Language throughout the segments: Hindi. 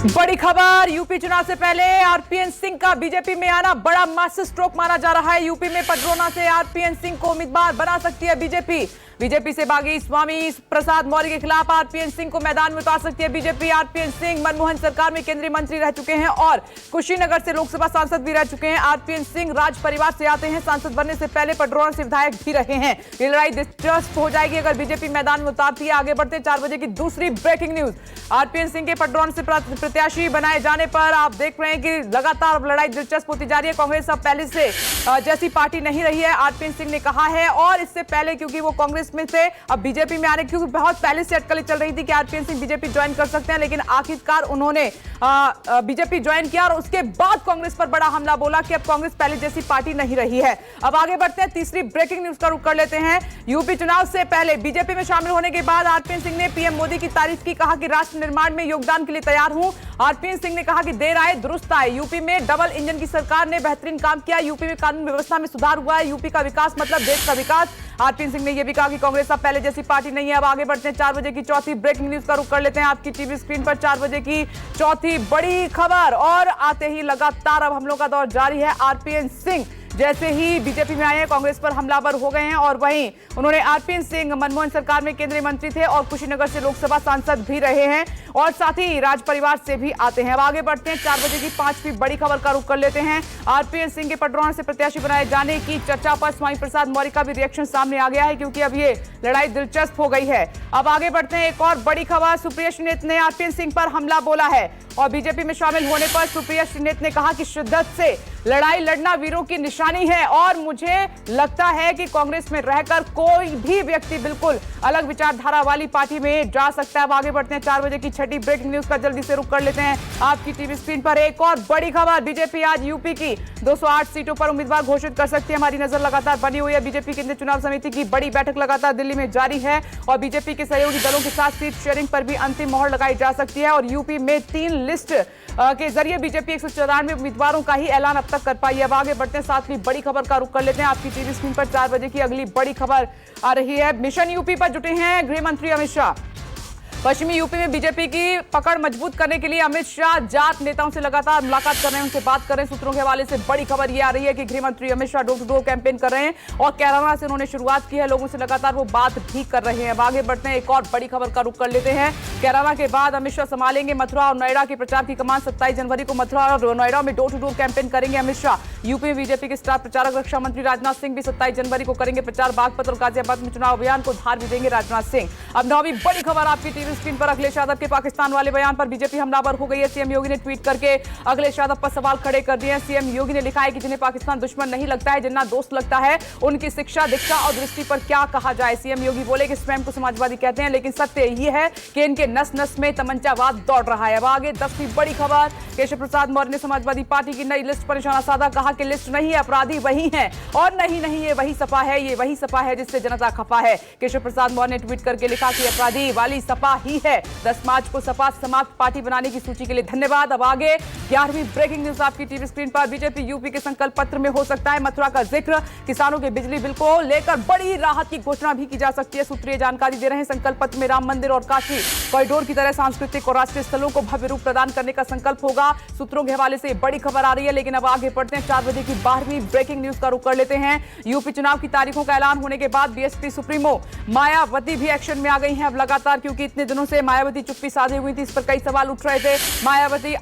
बड़ी खबर, यूपी चुनाव से पहले आरपीएन सिंह का बीजेपी में आना बड़ा मास्टर स्ट्रोक माना जा रहा है। यूपी में पडरौना से आरपीएन सिंह को उम्मीदवार बना सकती है बीजेपी से बागी स्वामी प्रसाद मौर्य के खिलाफ आरपीएन सिंह को मैदान में उतार सकती है बीजेपी। आरपीएन सिंह मनमोहन सरकार में केंद्रीय मंत्री रह चुके हैं और कुशीनगर से लोकसभा सांसद भी रह चुके हैं। आरपीएन सिंह राज परिवार से आते हैं, सांसद बनने से पहले पडरौना से विधायक भी रहे हैं। ये लड़ाई दिलचस्प हो जाएगी अगर बीजेपी मैदान में उतारती है। आगे बढ़ते 4 बजे की दूसरी ब्रेकिंग न्यूज। आरपीएन सिंह के पडरौना से प्रत्याशी बनाए जाने पर आप देख रहे हैं कि लगातार लड़ाई दिलचस्प होती जा रही है। कांग्रेस अब पहले से जैसी पार्टी नहीं रही है, आरपीएन सिंह ने कहा है। और इससे पहले क्योंकि वो कांग्रेस में से अब बीजेपी में आने, क्योंकि बहुत पहले से अटकलें चल रही थी कि आरपीएन सिंह बीजेपी ज्वाइन कर सकते हैं, लेकिन आखिरकार उन्होंने बीजेपी ज्वाइन किया और उसके बाद कांग्रेस पर बड़ा हमला बोला कि अब कांग्रेस पहले जैसी पार्टी नहीं रही है। अब आगे बढ़ते हैं, तीसरी ब्रेकिंग न्यूज का रुख कर लेते हैं। यूपी चुनाव से पहले बीजेपी में शामिल होने के बाद आरपीएन सिंह ने पीएम मोदी की तारीफ की, कहा कि राष्ट्र निर्माण में योगदान के लिए तैयार हूं। आरपीएन सिंह ने कहा कि देर आए दुरुस्त आए। यूपी में डबल इंजन की सरकार ने बेहतरीन काम किया। यूपी में कानून व्यवस्था में सुधार हुआ है। यूपी का विकास मतलब देश का विकास। आरपीएन सिंह ने यह भी कहा कि कांग्रेस अब पहले जैसी पार्टी नहीं है। अब आगे बढ़ते हैं, 4 बजे की चौथी ब्रेकिंग न्यूज का रुख कर लेते हैं आपकी टीवी स्क्रीन पर। 4 बजे की चौथी बड़ी खबर और आते ही लगातार अब हमलों का दौर जारी है। आरपीएन सिंह जैसे ही बीजेपी में आए हैं, कांग्रेस पर हमलावर हो गए हैं और वहीं उन्होंने आरपीएन सिंह मनमोहन सरकार में केंद्रीय मंत्री थे और कुशीनगर से लोकसभा सांसद भी रहे हैं और साथ ही राज परिवार से भी आते हैं। अब आगे बढ़ते हैं, 4 बजे की 5वीं बड़ी खबर का रुख कर लेते हैं। आरपीएन सिंह के पडरौना से प्रत्याशी बनाए जाने की चर्चा पर स्वामी प्रसाद मौर्य का भी रिएक्शन सामने आ गया है, क्योंकि अब ये लड़ाई दिलचस्प हो गई है। अब आगे बढ़ते हैं, एक और बड़ी खबर। सुप्रिया श्रीनेत ने आरपीएन सिंह पर हमला बोला है और बीजेपी में शामिल होने पर सुप्रिया श्रीनेत ने कहा कि शिद्दत से लड़ाई लड़ना वीरों की निशानी है और मुझे लगता है कि कांग्रेस में रहकर कोई भी व्यक्ति बिल्कुल अलग विचारधारा वाली पार्टी में जा सकता है। अब आगे बढ़ते हैं, 4 बजे की छठी ब्रेकिंग न्यूज का जल्दी से रुख कर लेते हैं आपकी टीवी स्क्रीन पर। एक और बड़ी खबर, बीजेपी आज यूपी की 208 सीटों पर उम्मीदवार घोषित कर सकती है। हमारी नजर लगातार बनी हुई है। बीजेपी केंद्रीय चुनाव समिति की बड़ी बैठक लगातार दिल्ली में जारी है और बीजेपी के सहयोगी दलों के साथ सीट शेयरिंग पर भी अंतिम मोहर लगाई जा सकती है और यूपी में 3 लिस्ट के जरिए बीजेपी 194 उम्मीदवारों का ही ऐलान अब तक कर पाई है। अब आगे बढ़ते हैं, 7वीं बड़ी खबर का रुख कर लेते हैं आपकी टीवी स्क्रीन पर। 4 बजे की अगली बड़ी खबर आ रही है। मिशन यूपी पर जुटे हैं गृह मंत्री अमित शाह। पश्चिमी यूपी में बीजेपी की पकड़ मजबूत करने के लिए अमित शाह जाट नेताओं से लगातार मुलाकात कर रहे हैं, उनसे बात कर रहे हैं। सूत्रों के हवाले से बड़ी खबर यह आ रही है कि गृह मंत्री Amit Shah door to door campaign कर रहे हैं और कैराना से उन्होंने शुरुआत की है। लोगों से लगातार वो बात भी कर रहे हैं। अब आगे बढ़ते हैं, एक और बड़ी खबर का रुख कर लेते हैं। कैराना के बाद अमित शाह संभालेंगे मथुरा और नोएडा के प्रचार की कमान। 27 जनवरी को मथुरा और नोएडा में डोर टू डोर कैंपेन करेंगे अमित शाह। यूपी में बीजेपी के स्टार प्रचारक रक्षा मंत्री राजनाथ सिंह भी 27 जनवरी को करेंगे प्रचार। बागपत और गाजियाबाद में चुनाव अभियान को धार भी देंगे राजनाथ सिंह। अब 9वीं बड़ी खबर आपकी टीवी स्क्रीन पर। अखिलेश यादव के पाकिस्तान वाले बयान पर बीजेपी हमलावर हो गई है। सीएम योगी ने ट्वीट करके अखिलेश यादव पर सवाल खड़े कर दिए हैं। सीएम योगी ने लिखा है कि जिन्हें पाकिस्तान दुश्मन नहीं लगता है, जिन्ना दोस्त लगता है, उनकी शिक्षा, दीक्षा और दृष्टि पर क्या कहा जाए। सीएम योगी बोले कि स्वयं को समाजवादी कहते हैं, लेकिन सत्य ये है कि इनके नस नस में तमंचावाद दौड़ रहा है। अब आगे 10वीं बड़ी खबर। केशव प्रसाद मौर्य ने समाजवादी पार्टी की नई लिस्ट पर निशाना साधा, कहा कि लिस्ट नहीं है, अपराधी वही है और नहीं ये वही सपा है, ये वही सपा है जिससे जनता खफा है। केशव प्रसाद मौर्य ने ट्वीट करके लिखा कि अपराधी वाली सपा ही है। 10 मार्च को सपा समाप्त पार्टी बनाने की सूची के लिए धन्यवाद। अब आगे 11वीं ब्रेकिंग न्यूज आपकी टीवी स्क्रीन पर। बीजेपी यूपी के संकल्प पत्र में हो सकता है मथुरा का जिक्र। किसानों के बिजली बिल को लेकर बड़ी राहत की घोषणा भी की जा सकती है। सूत्रीय जानकारी दे रहे हैं, संकल्प पत्र में राम मंदिर और काशी कॉरिडोर की तरह सांस्कृतिक और राष्ट्रीय स्थलों को भव्य रूप प्रदान करने का संकल्प होगा। सूत्रों के हवाले से बड़ी खबर आ रही है। लेकिन अब आगे बढ़ते हैं, 4 बजे की 12वीं ब्रेकिंग न्यूज का रुख कर लेते हैं। यूपी चुनाव की तारीखों का ऐलान होने के बाद बीएसपी सुप्रीमो मायावती भी एक्शन में आ गई हैं अब लगातार, क्योंकि इतने दिनों से मायावती चुप्पी साधे हुई थी। इस पर कई सवाल उठ रहे थे। मायावती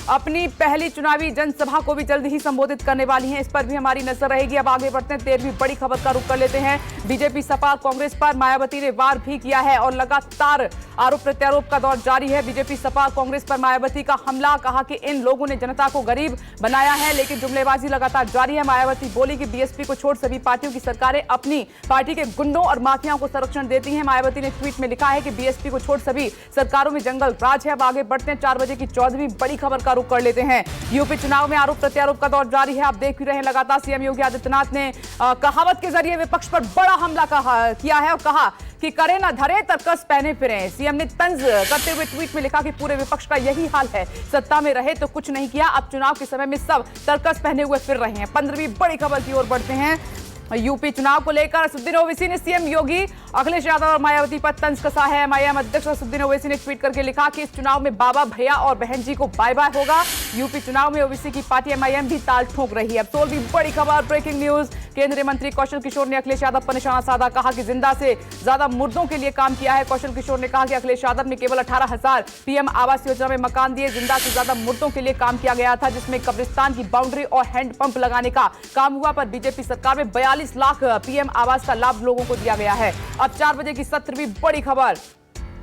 अपनी पहली चुनावी जनसभा को भी जल्द ही संबोधित करने वाली हैं, इस पर भी हमारी नजर रहेगी। अब आगे बढ़ते हैं, 13वीं बड़ी खबर का रुख कर लेते हैं। बीजेपी सपा कांग्रेस पर मायावती ने वार भी किया है और लगातार आरोप प्रत्यारोप का दौर जारी है। बीजेपी सपा कांग्रेस पर मायावती का हमला, कहा कि इन लोगों ने जनता को गरीब बनाया है, लेकिन जुमलेबाजी लगातार जारी है। मायावती बोली कि बीएसपी को छोड़ सभी पार्टियों की सरकारें अपनी पार्टी के गुंडों और माफियाओं को संरक्षण देती हैं। मायावती ने ट्वीट में लिखा है कि बीएसपी को छोड़ सभी सरकारों में जंगल राज है। अब आगे बढ़ते हैं, 4 बजे की 14वीं बड़ी खबर का रुख कर लेते हैं। यूपी चुनाव में आरोप प्रत्यारोप का दौर जारी है। आप देख भी रहे हैं लगातार। सीएम योगी आदित्यनाथ ने कहावत के जरिए विपक्ष पर बड़ा हमला किया है और कहा कि करे ना धरे तरकस पहने फिरे। सीएम ने तंज करते हुए ट्वीट में लिखा कि पूरे विपक्ष का यही हाल है, सत्ता में रहे तो कुछ नहीं किया, अब चुनाव के समय में सब तरकस पहने हुए फिर रहे हैं। 15वीं बड़ी खबर की ओर बढ़ते हैं। यूपी चुनाव को लेकर असदुद्दीन ओवैसी ने सीएम योगी, अखिलेश यादव और मायावती पर तंज कसा है। एमआईएम अध्यक्ष असदुद्दीन ओवैसी ने ट्वीट करके लिखा कि इस चुनाव में बाबा, भैया और बहन जी को बाय बाय होगा। यूपी चुनाव में ओवैसी की पार्टी एमआईएम भी ताल ठोक रही है। अब 16वीं बड़ी खबर, ब्रेकिंग न्यूज। केंद्रीय मंत्री कौशल किशोर ने अखिलेश यादव पर निशाना साधा, कहा कि जिंदा से ज्यादा मुर्दों के लिए काम किया है। कौशल किशोर ने कहा कि अखिलेश यादव ने केवल 18,000 पीएम आवास योजना में मकान दिए, जिंदा से ज्यादा मुर्दों के लिए काम किया गया था, जिसमें कब्रिस्तान की बाउंड्री और हैंडपंप लगाने का काम हुआ। पर बीजेपी सरकार में 42 लाख पीएम आवास का लाभ लोगों को दिया गया है। अब 4 बजे की 17वीं बड़ी खबर,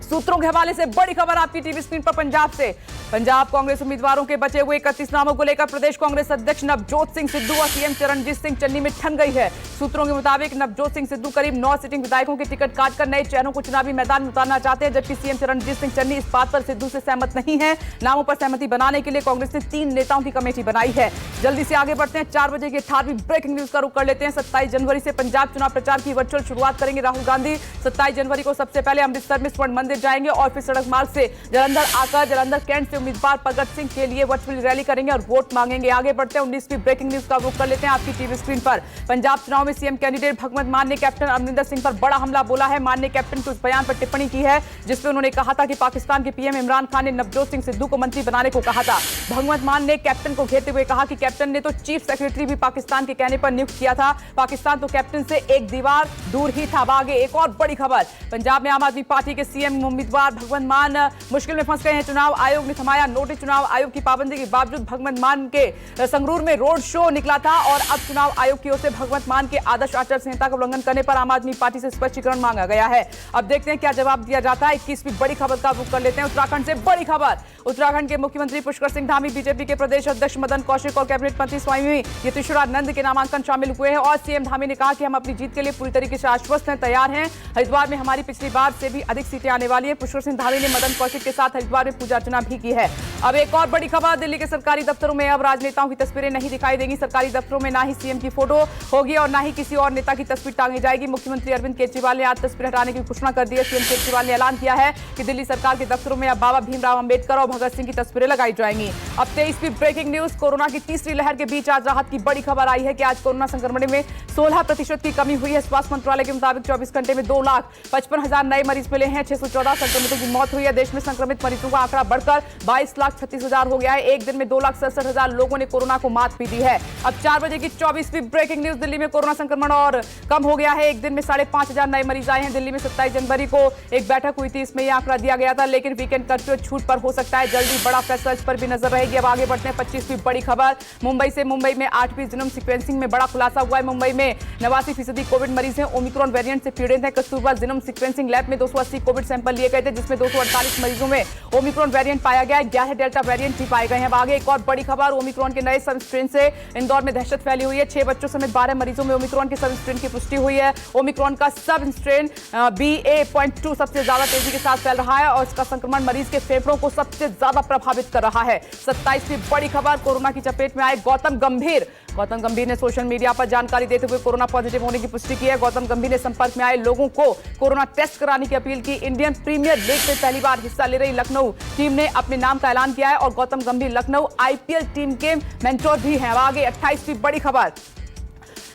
सूत्रों के हवाले से बड़ी खबर आपकी टीवी स्क्रीन पर पंजाब से। पंजाब कांग्रेस उम्मीदवारों के बचे हुए 31 नामों को लेकर प्रदेश कांग्रेस अध्यक्ष नवजोत सिंह सिद्धू और सीएम चरणजीत सिंह चन्नी में ठन गई है। सूत्रों के मुताबिक नवजोत सिंह सिद्धू करीब 9 सिटिंग विधायकों के टिकट काटकर नए चेहरों को चुनावी मैदान में उतारना चाहते हैं, जबकि सीएम चरणजीत सिंह चन्नी इस बात पर सिद्धू से सहमत नहीं है। नामों पर सहमति बनाने के लिए कांग्रेस ने 3 नेताओं की कमेटी बनाई है। जल्दी से आगे बढ़ते हैं, 4 बजे की 18वीं ब्रेकिंग न्यूज का रुख कर लेते हैं। 27 जनवरी से पंजाब चुनाव प्रचार की वर्चुअल शुरुआत करेंगे राहुल गांधी। 27 जनवरी को सबसे पहले अमृतसर में स्वर्ण मंदिर जाएंगे और फिर सड़क मार्ग से जलंधर आकर जलंधर कैंट से उम्मीदवार प्रगट सिंह के लिए वर्चुअल रैली करेंगे और वोट मांगेंगे। आगे बढ़ते हैं, 19वीं ब्रेकिंग न्यूज का रुख कर लेते हैं आपकी टीवी स्क्रीन पर। पंजाब चुनाव में सीएम कैंडिडेट भगवंत मान ने कैप्टन अमरिंदर सिंह पर बड़ा हमला बोला है। मान ने कैप्टन के उस बयान पर टिप्पणी की है जिसमें उन्होंने कहा था कि पाकिस्तान के पीएम इमरान खान ने नवजोत सिंह सिद्धू को मंत्री बनाने को कहा था। भगवंत मान ने कैप्टन को घेरते हुए कहा कि कैप्टन ने तो चीफ सेक्रेटरी भी पाकिस्तान के कहने पर नियुक्त किया था। पाकिस्तान तो कैप्टन से एक दीवार दूर ही था। आगे एक और बड़ी खबर, पंजाब में आम आदमी पार्टी के सीएम उम्मीदवार भगवंत मान मुश्किल में फंस गए हैं। चुनाव आयोग ने थमाया नोटिस। चुनाव आयोग की पाबंदी के बावजूद भगवंत मान के संगरूर में रोड शो निकला था और अब चुनाव आयोग की ओर से भगवंत मान के आदर्श आचार संहिता का उल्लंघन करने पर आम आदमी पार्टी से स्पष्टीकरण मांगा गया है। अब देखते हैं क्या जवाब दिया जाता है। 21वीं बड़ी खबर का रुख कर लेते हैं उत्तराखंड से। बड़ी खबर, उत्तराखंड के मुख्यमंत्री पुष्कर सिंह धामी, बीजेपी के प्रदेश अध्यक्ष मदन कौशिक और कैबिनेट मंत्री स्वामी यतीश्वरानंद के नामांकन शामिल हुए हैं। और सीएम धामी ने कहा कि हम अपनी जीत के लिए पूरी तरीके से आश्वस्त हैं, तैयार हैं। हरिद्वार में हमारी पिछली बार से भी अधिक सीटें आने वाली है। पुष्कर सिंह धामी ने मदन कौशिक के साथ हरिद्वार में पूजा अर्चना भी की है। अब एक और बड़ी खबर, दिल्ली के सरकारी दफ्तरों में अब राजनेताओं की तस्वीरें नहीं दिखाई देंगी। सरकारी दफ्तरों में ना ही सीएम की फोटो होगी और ना ही किसी और नेता की तस्वीर टांगी जाएगी। मुख्यमंत्री अरविंद केजरीवाल ने आज तस्वीर हटाने की घोषणा कर दी है। सीएम केजरीवाल ने ऐलान किया है कि दिल्ली सरकार के दफ्तरों में अब बाबा भीमराव अंबेडकर और भगत सिंह की तस्वीरें लगाई जाएंगी। अब 23वीं ब्रेकिंग न्यूज, कोरोना की तीसरी लहर के बीच आज राहत की बड़ी खबर आई है कि आज कोरोना संक्रमण में 16% की कमी हुई है। स्वास्थ्य मंत्रालय के मुताबिक 24 घंटे में 2,55,000 नए मरीज मिले हैं। 614 संक्रमितों की मौत हुई है। देश में संक्रमित मरीजों का आंकड़ा बढ़कर 22,36,000 हो गया है। एक दिन में 2,67,000 लोगों ने कोरोना को मात भी दी है। अब 4 बजे की 24वीं ब्रेकिंग न्यूज, दिल्ली में कोरोना संक्रमण और कम हो गया है। एक दिन में 5,500 नए मरीज आए हैं। दिल्ली में 27 जनवरी को एक बैठक हुई थी, इसमें यह आंकड़ा दिया गया था, लेकिन वीकेंड कर्फ्यू छूट पर हो सकता है जल्दी बड़ा फैसला, इस पर भी नजर रहेगी। अब आगे बढ़ते हैं, 25वीं बड़ी खबर, मुंबई से। मुंबई में 8वीं जीनोम सीक्वेंसिंग में बड़ा खुलासा हुआ है। मुंबई में 89% कोविड मरीज हैं ओमिक्रॉन वेरिएंट से पीड़ित हैं। कस्तूरबा जीनोम सीक्वेंसिंग लैब में 280 कोविड सैंपल लिए गए थे, जिसमें 248 मरीजों में ओमिक्रॉन वेरिएंट पाया गया है। 11 डेल्टा वेरिएंट भी पाए गए हैं। अब आगे एक और बड़ी खबर, ओमिक्रॉन के नए सब स्ट्रेन से इंदौर में दहशत फैली हुई है। 6 बच्चों समेत 12 मरीजों में ओमिक्रॉन के सब स्ट्रेन की पुष्टि हुई है। ओमिक्रॉन का सब स्ट्रेन BA.2 सबसे ज्यादा तेजी के साथ फैल रहा है और इसका संक्रमण मरीज के फेफड़ों को सबसे ज्यादा प्रभावित कर रहा है। 27वीं बड़ी खबर, कोरोना की चपेट में आए गौतम गंभीर। गौतम गंभीर ने सोशल मीडिया पर जानकारी देते हुए कोरोना पॉजिटिव होने की पुष्टि की है। गौतम गंभीर ने संपर्क में आए लोगों को कोरोना टेस्ट कराने की अपील की। इंडियन प्रीमियर लीग में पहली बार हिस्सा ले रही लखनऊ टीम ने अपने नाम का ऐलान किया है और गौतम गंभीर लखनऊ IPL टीम के मेंटोर भी हैं। आगे 28वीं बड़ी खबर,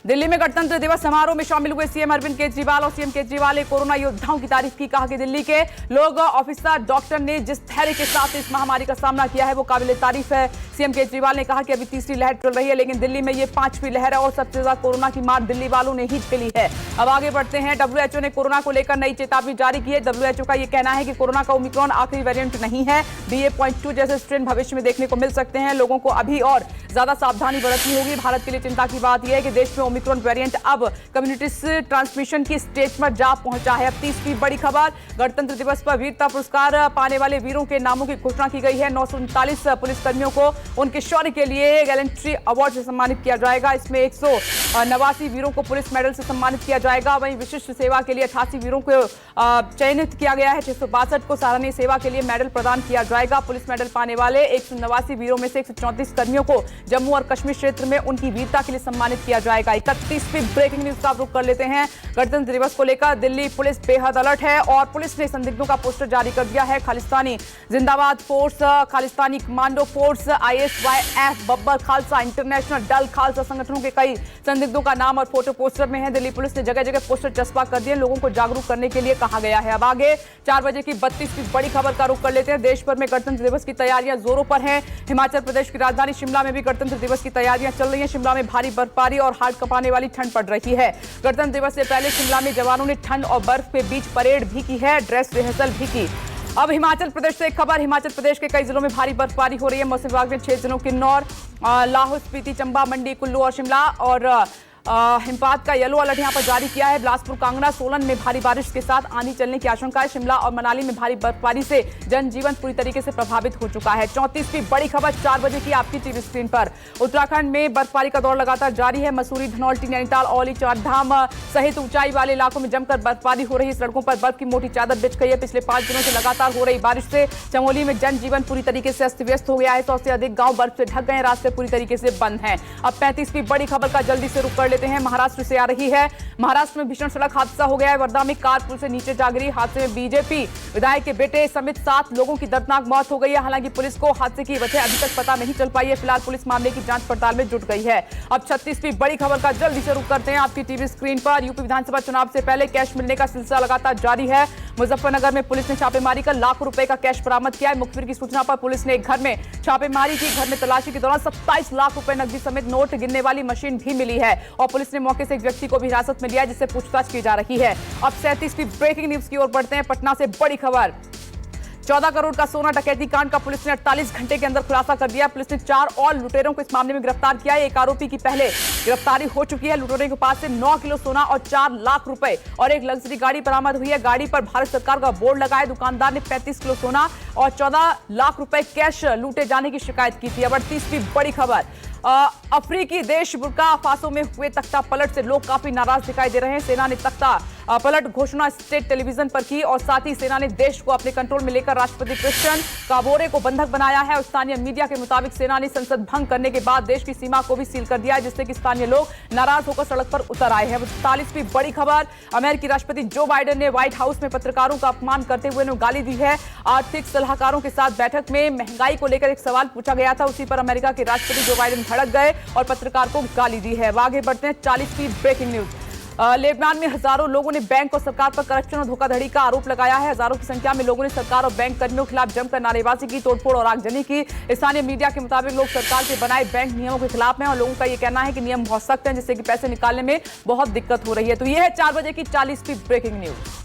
दिल्ली में गणतंत्र दिवस समारोह में शामिल हुए सीएम अरविंद केजरीवाल और सीएम केजरीवाल ने कोरोना योद्धाओं की तारीफ की। कहा कि दिल्ली के लोग, ऑफिसर, डॉक्टर ने जिस धैर्य के साथ इस महामारी का सामना किया है वो काबिल तारीफ है। सीएम केजरीवाल ने कहा कि अभी तीसरी लहर चल रही है, लेकिन दिल्ली में ये 5वीं लहर है और सबसे ज्यादा कोरोना की मार दिल्ली वालों ने ही झेली है। अब आगे बढ़ते हैं, WHO ने कोरोना को लेकर नई चेतावनी जारी की है। WHO का यह कहना है कि कोरोना का ओमिक्रॉन आखिरी वेरिएंट नहीं है। BA.2 जैसे स्ट्रेन भविष्य में देखने को मिल सकते हैं। लोगों को अभी और ज्यादा सावधानी बरतनी होगी। भारत के लिए चिंता की बात यह है कि देश में ओमिक्रॉन वेरिएंट अब कम्युनिटी ट्रांसमिशन की स्टेज पर जा पहुंचा है। अब 30वीं बड़ी खबर, गणतंत्र दिवस पर वीरता पुरस्कार पाने वाले वीरों के नामों की घोषणा की गई है। 939 पुलिसकर्मियों को उनके शौर्य के लिए गैलेंट्री अवार्ड से सम्मानित किया जाएगा। इसमें 189 वीरों को पुलिस मेडल से सम्मानित किया जाएगा। वहीं विशिष्ट सेवा के लिए 88 वीरों को चयनित किया गया है। 662 को सराहनीय सेवा के लिए मेडल प्रदान किया जाएगा। पुलिस मेडल पाने वाले 189 वीरों में से 134 कर्मियों को जम्मू और कश्मीर क्षेत्र में उनकी वीरता के लिए सम्मानित किया जाएगा। 31वीं ब्रेकिंग न्यूज का रुख कर लेते हैं। गणतंत्र दिवस को लेकर दिल्ली पुलिस बेहद अलर्ट है और पुलिस ने संदिग्धों का पोस्टर जारी कर दिया है। खालिस्तानी जिंदाबाद force, Khalistani commando force, ISYF, Babbar Khalsa, international दल खालसा संगठनों के कई संदिग्धों का नाम और फोटो पोस्टर में है। दिल्ली पुलिस ने जगह जगह पोस्टर चस्पा कर दिए, लोगों को जागरूक करने के लिए कहा गया है। अब आगे 4 बजे की 32वीं बड़ी खबर का रुख कर लेते हैं। देश भर में गणतंत्र दिवस की तैयारियां जोरों पर हैं। हिमाचल प्रदेश की राजधानी शिमला में भी गणतंत्र दिवस की तैयारियां चल रही हैं। शिमला में भारी बर्फबारी और हाड़ कंपाने वाली ठंड पड़ रही है। गणतंत्र दिवस से पहले शिमला में जवानों ने ठंड और बर्फ के बीच परेड भी की है, ड्रेस रिहर्सल भी की। अब हिमाचल प्रदेश से एक खबर, हिमाचल प्रदेश के कई जिलों में भारी बर्फबारी हो रही है। मौसम विभाग ने 6 जिलों किन्नौर, लाहौल स्पीति, चंबा, मंडी, कुल्लू और शिमला और हिमपात का येलो अलर्ट यहां पर जारी किया है। बिलासपुर, कांगड़ा, सोलन में भारी बारिश के साथ आंधी चलने की आशंका है। शिमला और मनाली में भारी बर्फबारी से जनजीवन पूरी तरीके से प्रभावित हो चुका है। 34वीं बड़ी खबर 4 बजे की आपकी टीवी स्क्रीन पर। उत्तराखंड में बर्फबारी का दौर लगातार जारी है। मसूरी, धनौल्टी, नैनीताल, औली, चारधाम सहित ऊंचाई वाले इलाकों में जमकर बर्फबारी हो रही है। सड़कों पर बर्फ की मोटी चादर बिछ गई है। पिछले 5 दिनों से लगातार हो रही बारिश से चमोली में जनजीवन पूरी तरीके से अस्त व्यस्त हो गया है। 100 से अधिक गांव बर्फ से ढक गए हैं, रास्ते पूरी तरीके से बंद हैं। अब 35वीं बड़ी खबर का जल्दी से रुख कर लेते हैं। महाराष्ट्र से आ रही है। महाराष्ट्र में भीषण सड़क हादसा हो गया है। वर्धा में कार पुल से नीचे जा गिरी। हादसे में बीजेपी विधायक के बेटे समेत 7 लोगों की दर्दनाक मौत हो गई है। हालांकि पुलिस को हादसे की वजह अभी तक पता नहीं चल पाई है। फिलहाल पुलिस मामले की जांच पड़ताल में जुट गई है। अब 36वीं बड़ी खबर का जल्दी से रुख करते हैं आपकी टीवी स्क्रीन पर। यूपी विधानसभा चुनाव से पहले कैश मिलने का सिलसिला लगातार जारी है। मुजफ्फरनगर में पुलिस ने छापेमारी कर लाखों रुपए का कैश बरामद किया है। मुखबिर की सूचना पर पुलिस ने एक घर में छापेमारी की। घर में तलाशी के दौरान 27 लाख रुपए नकदी समेत नोट गिनने वाली मशीन भी मिली है और पुलिस ने मौके से एक व्यक्ति को भी हिरासत में लिया है, जिससे पूछताछ की जा रही है। अब 37वीं ब्रेकिंग न्यूज की ओर बढ़ते हैं। पटना से बड़ी खबर, 14 करोड़ का सोना डकैती कांड का पुलिस ने 48 घंटे के अंदर खुलासा कर दिया। पुलिस ने 4 और लुटेरों को इस मामले में गिरफ्तार किया है। एक आरोपी की पहले गिरफ्तारी हो चुकी है। लुटेरों के पास से 9 किलो सोना और 4 लाख रुपए और एक लग्जरी गाड़ी बरामद हुई है। गाड़ी पर भारत सरकार का बोर्ड लगा है। दुकानदार ने 35 किलो सोना और 14 लाख रुपए कैश लूटे जाने की शिकायत की थी। अब 38वीं बड़ी खबर, अफ्रीकी देश बुर्किना फासो में हुए तख्ता पलट से लोग काफी नाराज दिखाई दे रहे हैं। सेना ने तख्ता पलट घोषणा स्टेट टेलीविजन पर की और साथ ही सेना ने देश को अपने कंट्रोल में लेकर राष्ट्रपति क्रिश्चियन काबोरे को बंधक बनाया है। और स्थानीय मीडिया के मुताबिक सेना ने संसद भंग करने के बाद देश की सीमा को भी सील कर दिया है, जिससे कि स्थानीय लोग नाराज होकर सड़क पर उतर आए हैं। 44वीं बड़ी खबर, अमेरिकी राष्ट्रपति जो बाइडेन ने व्हाइट हाउस में पत्रकारों का अपमान करते हुए उन्हें गाली दी है। आर्थिक सलाहकारों के साथ बैठक में महंगाई को लेकर एक सवाल पूछा गया था, उसी पर अमेरिका के राष्ट्रपति जो बाइडेन भड़क गए और पत्रकार को गाली दी है। आगे बढ़ते हैं 40वीं ब्रेकिंग न्यूज। लेबनान में हजारों लोगों ने बैंक और सरकार पर करप्शन और धोखाधड़ी का आरोप लगाया है। हजारों की संख्या में लोगों ने सरकार और बैंक कर्मियों के खिलाफ जमकर नारेबाजी की, तोड़फोड़ और आगजनी की। स्थानीय मीडिया के मुताबिक लोग सरकार के बनाए बैंक नियमों के खिलाफ हैं और लोगों का यह कहना है कि नियम बहुत सख्त हैं, जिससे कि पैसे निकालने में बहुत दिक्कत हो रही है। तो यह है 4 बजे की 40वीं ब्रेकिंग न्यूज।